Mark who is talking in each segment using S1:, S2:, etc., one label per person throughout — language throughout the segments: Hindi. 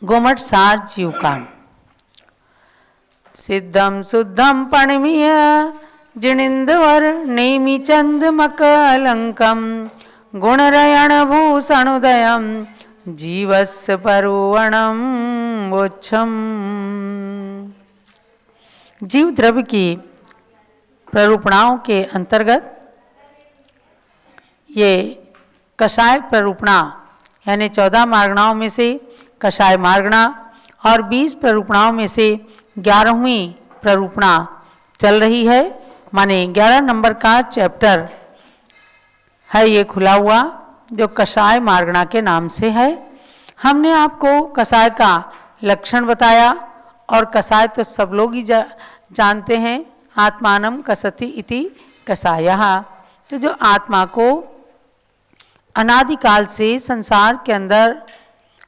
S1: गोमट सार जीवकांड। सिद्धम शुद्धम पणमीय जिणिंदवर नेमि चंदमक अलंकम गुणरयण भूषणोदयम जीवस्य परुवणम वोच्छम। जीव द्रव्य की प्ररूपणाओं के अंतर्गत ये कषाय प्ररूपणा यानी 14 मार्गणाओं में से कषाय मार्गणा और 20 प्ररूपणाओं में से 11वीं प्ररूपणा चल रही है। माने 11 नंबर का चैप्टर है ये खुला हुआ, जो कषाय मार्गणा के नाम से है। हमने आपको कषाय का लक्षण बताया और कषाय तो सब लोग ही जानते हैं, आत्मानं कसति इति कषायः। तो जो आत्मा को अनादिकाल से संसार के अंदर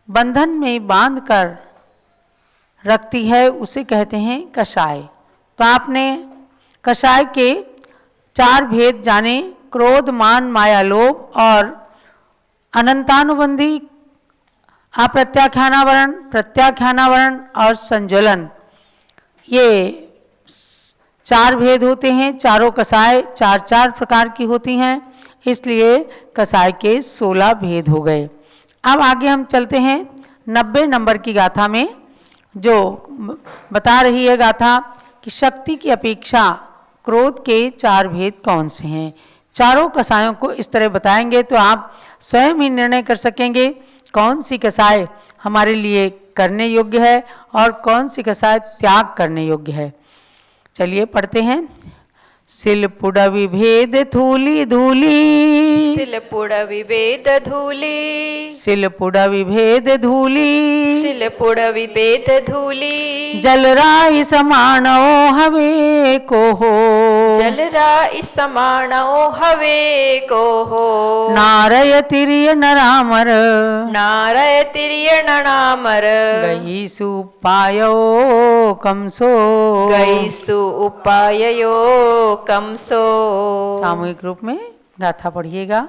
S1: बंधन में बांधकर रखती है, उसे कहते हैं कषाय। तो आपने कषाय के 4 भेद जाने, क्रोध, मान, माया, लोभ और अनंतानुबंधी अप्रत्याख्यानावरण, प्रत्याख्यानावरण और संज्वलन। ये 4 भेद होते हैं। चारों कषाय 4 प्रकार की होती हैं, इसलिए कषाय के 16 भेद हो गए। अब आगे हम चलते हैं 90 नंबर की गाथा में, जो बता रही है गाथा कि शक्ति की अपेक्षा क्रोध के 4 भेद कौन से हैं। चारों कषायों को इस तरह बताएंगे तो आप स्वयं ही निर्णय कर सकेंगे कौन सी कषाय हमारे लिए करने योग्य है और कौन सी कषाय त्याग करने योग्य है। चलिए पढ़ते हैं। सिलपुड़ विभेद धूली धूली,
S2: सिलपुड़ विभेद धूली,
S1: सिलपुड़ विभेद धूली,
S2: सिलपुड़ विभेद धूली।
S1: जलराई समाणो हवे को हो,
S2: जलराई समाणो हवे को हो।
S1: नारय तिरिय नरामर,
S2: नारय तिरिय नरामर।
S1: गई सुपायो कमसो,
S2: गई सु उपायो कमसो।
S1: सामूहिक रूप में गाथा पढ़िएगा।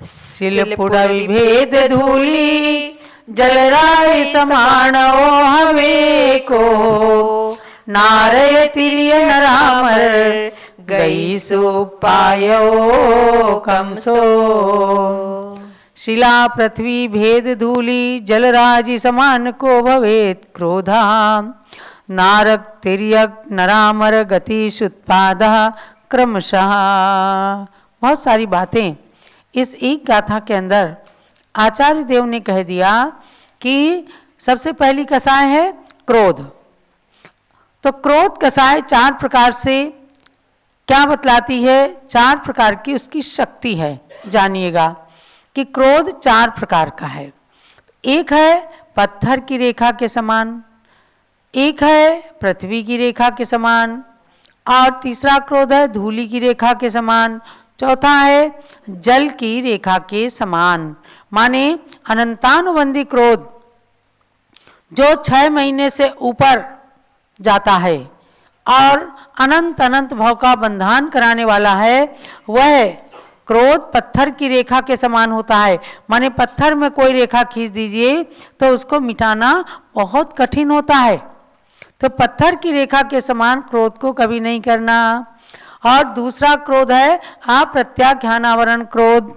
S1: सिलपुड़ विभेद धूली, जलराय समाणो हवे को, नारय तिरिय नरामर, गई सुपायो कमसो। शिला पृथ्वी भेद धूली, जलराजि समान को भवेत क्रोधा, नारक तिर्यक नरामर गतिश उत्पादः क्रमशः। बहुत सारी बातें इस एक गाथा के अंदर आचार्य देव ने कह दिया कि सबसे पहली कषाय है क्रोध। तो क्रोध कषाय 4 प्रकार से क्या बतलाती है, 4 प्रकार की उसकी शक्ति है। जानिएगा कि क्रोध 4 प्रकार का है। एक है पत्थर की रेखा के समान, एक है पृथ्वी की रेखा के समान, और तीसरा क्रोध है धूलि की रेखा के समान, चौथा है जल की रेखा के समान। माने अनंतानुबंधी क्रोध जो 6 महीने से ऊपर जाता है और अनंत अनंत भव का बंधन कराने वाला है, वह क्रोध पत्थर की रेखा के समान होता है। माने पत्थर में कोई रेखा खींच दीजिए तो उसको मिटाना बहुत कठिन होता है। तो पत्थर की रेखा के समान क्रोध को कभी नहीं करना। और दूसरा क्रोध है अप्रत्याख्यानावरण क्रोध,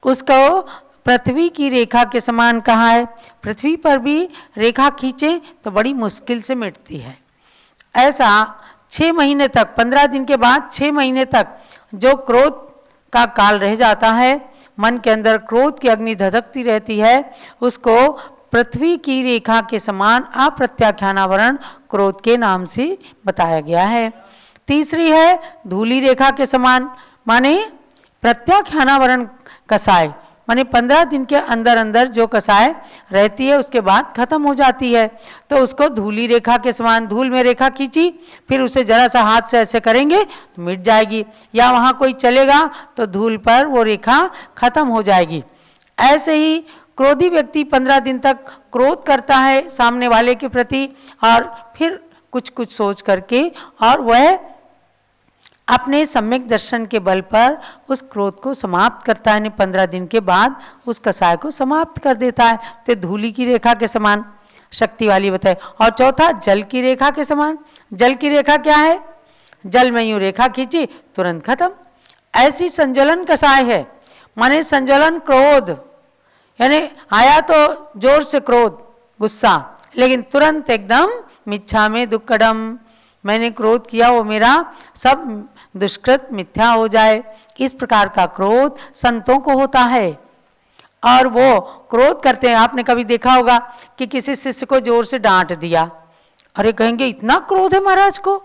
S1: उसको पृथ्वी की रेखा के समान कहा है। पृथ्वी पर भी रेखा खींचे तो बड़ी मुश्किल से मिटती है। ऐसा 6 महीने तक, 15 दिन के बाद 6 महीने तक जो क्रोध का काल रह जाता है, मन के अंदर क्रोध की अग्नि धधकती रहती है, उसको पृथ्वी की रेखा के समान अप्रत्याख्यानावरण क्रोध के नाम से बताया गया है। तीसरी है धूली रेखा के समान, माने प्रत्याख्यानावरण कषाय। माने 15 दिन के अंदर अंदर जो कषाय रहती है उसके बाद खत्म हो जाती है, तो उसको धूली रेखा के समान, धूल में रेखा खींची, फिर उसे जरा सा हाथ से ऐसे करेंगे तो मिट जाएगी, या वहाँ कोई चलेगा तो धूल पर वो रेखा खत्म हो जाएगी। ऐसे ही क्रोधी व्यक्ति 15 दिन तक क्रोध करता है सामने वाले के प्रति, और फिर कुछ कुछ सोच करके और वह अपने सम्यक दर्शन के बल पर उस क्रोध को समाप्त करता है। 15 दिन के बाद उस कषाय को समाप्त कर देता है। तो धूलि की रेखा के समान शक्ति वाली बताई। और चौथा जल की रेखा के समान। जल की रेखा क्या है? जल में यूं रेखा खींची तुरंत खत्म। ऐसी संज्वलन कषाय है, माने संज्वलन क्रोध, यानी आया तो जोर से क्रोध गुस्सा, लेकिन तुरंत एकदम मिच्छा में दुक्कडम, मैंने क्रोध किया वो मेरा सब दुष्कृत मिथ्या हो जाए। इस प्रकार का क्रोध संतों को होता है और वो क्रोध करते हैं। आपने कभी देखा होगा कि किसी शिष्य को जोर से डांट दिया, अरे कहेंगे इतना क्रोध है महाराज को,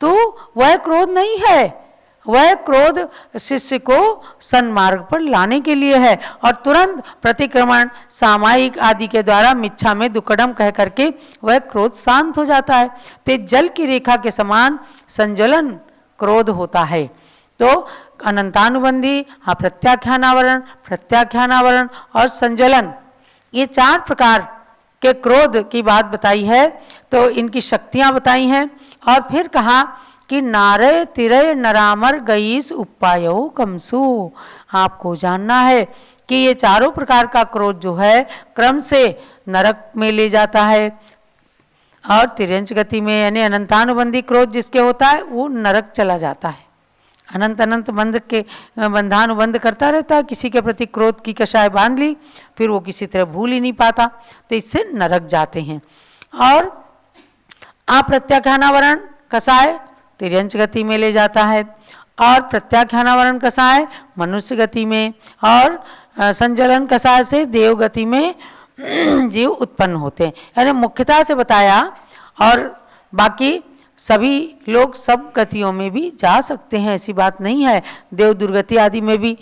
S1: तो वह क्रोध नहीं है, वह क्रोध शिष्य को सन्मार्ग पर लाने के लिए है। और तुरंत प्रतिक्रमण सामायिक आदि के द्वारा मिच्छा में दुक्कडम कह करके वह क्रोध शांत हो जाता है। तो जल की रेखा के समान संज्वलन क्रोध होता है। तो अनंतानुबंधी, अप्रत्याख्यानावरण, प्रत्याख्यानावरण और संज्वलन, ये 4 प्रकार के क्रोध की बात बताई है। तो इनकी शक्तियां बताई हैं और फिर कहा कि नारय तिरय नरामर गईस उपायो कमसु। आपको जानना है कि ये चारों प्रकार का क्रोध जो है क्रम से नरक में ले जाता है और तिर्यंच गति में, यानी अनंतानुबंधी क्रोध जिसके होता है वो नरक चला जाता है। अनंत अनंत बंध के बंधानुबंध करता रहता है, किसी के प्रति क्रोध की कषाय बांध ली, फिर वो किसी तरह भूल ही नहीं पाता, तो इससे नरक जाते हैं। और अप्रत्याख्यानावरण कषाय तिर्यंच गति में ले जाता है और प्रत्याख्यानावरण कषाय मनुष्य गति में, और संज्वलन कषाय से देव गति में जीव उत्पन्न होते हैं। यानी मुख्यता से बताया, और बाकी सभी लोग सब गतियों में भी जा सकते हैं, ऐसी बात नहीं है, देव दुर्गति आदि में भी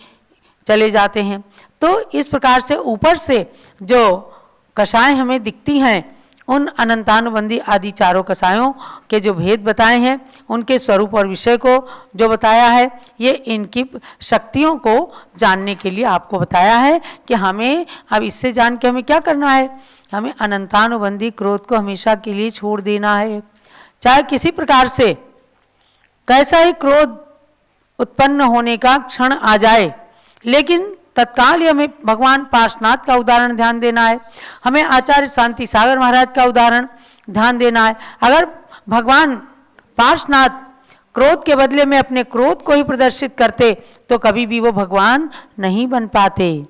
S1: चले जाते हैं। तो इस प्रकार से ऊपर से जो कषाय हमें दिखती हैं, उन अनंतानुबंधी आदि चारों कषायों के जो भेद बताए हैं, उनके स्वरूप और विषय को जो बताया है, ये इनकी शक्तियों को जानने के लिए आपको बताया है कि हमें अब इससे जान के हमें क्या करना है। हमें अनंतानुबंधी क्रोध को हमेशा के लिए छोड़ देना है। चाहे किसी प्रकार से कैसा ही क्रोध उत्पन्न होने का क्षण आ जाए, लेकिन तत्काल ही हमें भगवान पार्श्वनाथ का उदाहरण ध्यान देना है, हमें आचार्य शांति सागर महाराज का उदाहरण ध्यान देना है। अगर भगवान पार्श्वनाथ क्रोध के बदले में अपने क्रोध को ही प्रदर्शित करते तो कभी भी वो भगवान नहीं बन पाते।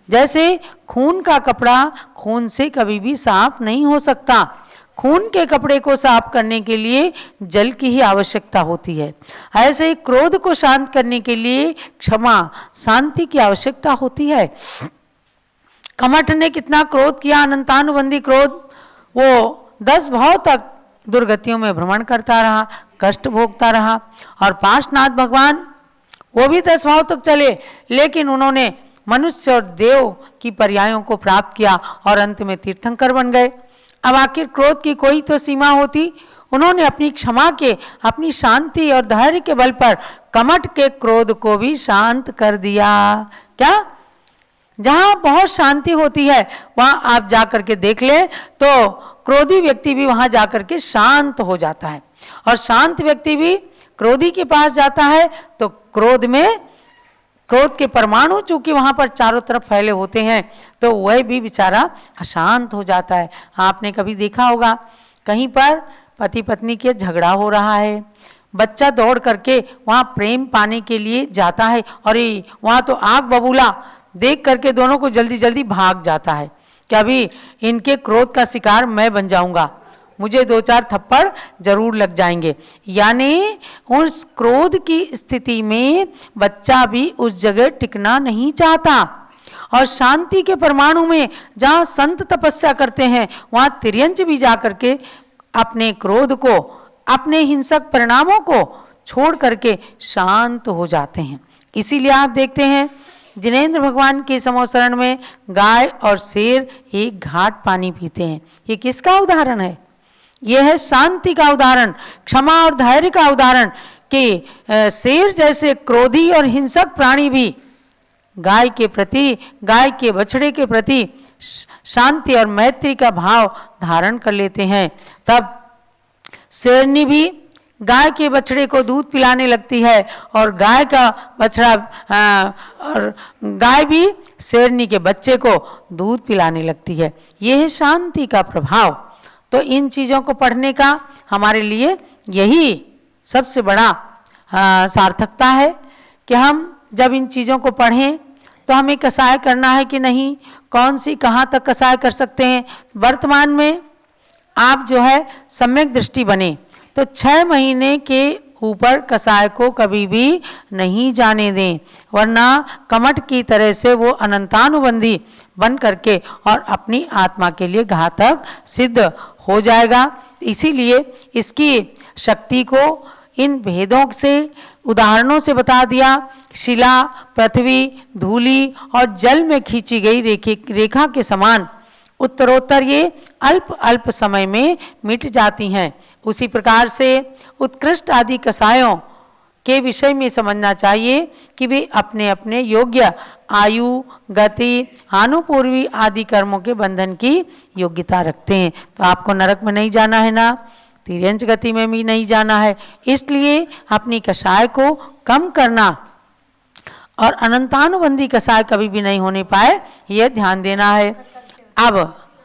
S1: जैसे खून का कपड़ा खून से कभी भी साफ नहीं हो सकता, खून के कपड़े को साफ करने के लिए जल की ही आवश्यकता होती है, ऐसे ही क्रोध को शांत करने के लिए क्षमा शांति की आवश्यकता होती है। कमठ ने कितना क्रोध किया, अनंतानुबंधी क्रोध, वो 10 भाव तक दुर्गतियों में भ्रमण करता रहा, कष्ट भोगता रहा। और पार्श्वनाथ भगवान वो भी 10 भाव तक चले, लेकिन उन्होंने मनुष्य और देव की पर्यायों को प्राप्त किया और अंत में तीर्थंकर बन गए। अब आखिर क्रोध की कोई तो सीमा होती, उन्होंने अपनी क्षमा के, अपनी शांति और धैर्य के बल पर कमठ के क्रोध को भी शांत कर दिया। क्या? जहां बहुत शांति होती है वहां आप जाकर के देख ले तो क्रोधी व्यक्ति भी वहां जाकर के शांत हो जाता है, और शांत व्यक्ति भी क्रोधी के पास जाता है तो क्रोध के परमाणु चूंकि वहां पर चारों तरफ फैले होते हैं तो वह भी बेचारा अशांत हो जाता है। आपने कभी देखा होगा कहीं पर पति पत्नी के झगड़ा हो रहा है, बच्चा दौड़ करके वहां प्रेम पाने के लिए जाता है और वहां तो आग बबूला देख करके दोनों को जल्दी जल्दी भाग जाता है कि अभी इनके क्रोध का शिकार मैं बन जाऊंगा, मुझे 2-4 थप्पड़ जरूर लग जाएंगे। यानी उस क्रोध की स्थिति में बच्चा भी उस जगह टिकना नहीं चाहता, और शांति के परमाणु में जहाँ संत तपस्या करते हैं वहाँ तिर्यंच भी जा करके अपने क्रोध को, अपने हिंसक परिणामों को छोड़ करके शांत हो जाते हैं। इसीलिए आप देखते हैं जिनेंद्र भगवान के समोसरण में गाय और शेर एक घाट पानी पीते हैं। ये किसका उदाहरण है? यह है शांति का उदाहरण, क्षमा और धैर्य का उदाहरण कि शेर जैसे क्रोधी और हिंसक प्राणी भी गाय के प्रति, गाय के बछड़े के प्रति शांति और मैत्री का भाव धारण कर लेते हैं। तब शेरनी भी गाय के बछड़े को दूध पिलाने लगती है और गाय का बछड़ा और गाय भी शेरनी के बच्चे को दूध पिलाने लगती है। यह है शांति का प्रभाव। तो इन चीज़ों को पढ़ने का हमारे लिए यही सबसे बड़ा सार्थकता है कि हम जब इन चीज़ों को पढ़ें तो हमें कसाय करना है कि नहीं, कौन सी कहाँ तक कसाय कर सकते हैं। वर्तमान में आप जो है सम्यक दृष्टि बने तो 6 महीने के ऊपर कसाय को कभी भी नहीं जाने दें, वरना कमट की तरह से वो अनंतानुबंधी बन करके और अपनी आत्मा के लिए घातक सिद्ध हो जाएगा। इसीलिए इसकी शक्ति को इन भेदों से, उदाहरणों से बता दिया। शिला, पृथ्वी, धूलि और जल में खींची गई रेखा के समान उत्तरोत्तर ये अल्प अल्प समय में मिट जाती हैं। उसी प्रकार से उत्कृष्ट आदि कसायों के विषय में समझना चाहिए कि वे अपने अपने योग्य आयु, गति, हानुपूर्वी आदि कर्मों के बंधन की योग्यता रखते हैं। तो आपको नरक में नहीं जाना है ना, तिर्यंच गति में भी नहीं जाना है। इसलिए अपनी कसाय को कम करना और अनंतानुबंधी कसाय कभी भी नहीं होने पाए, यह ध्यान देना है। अब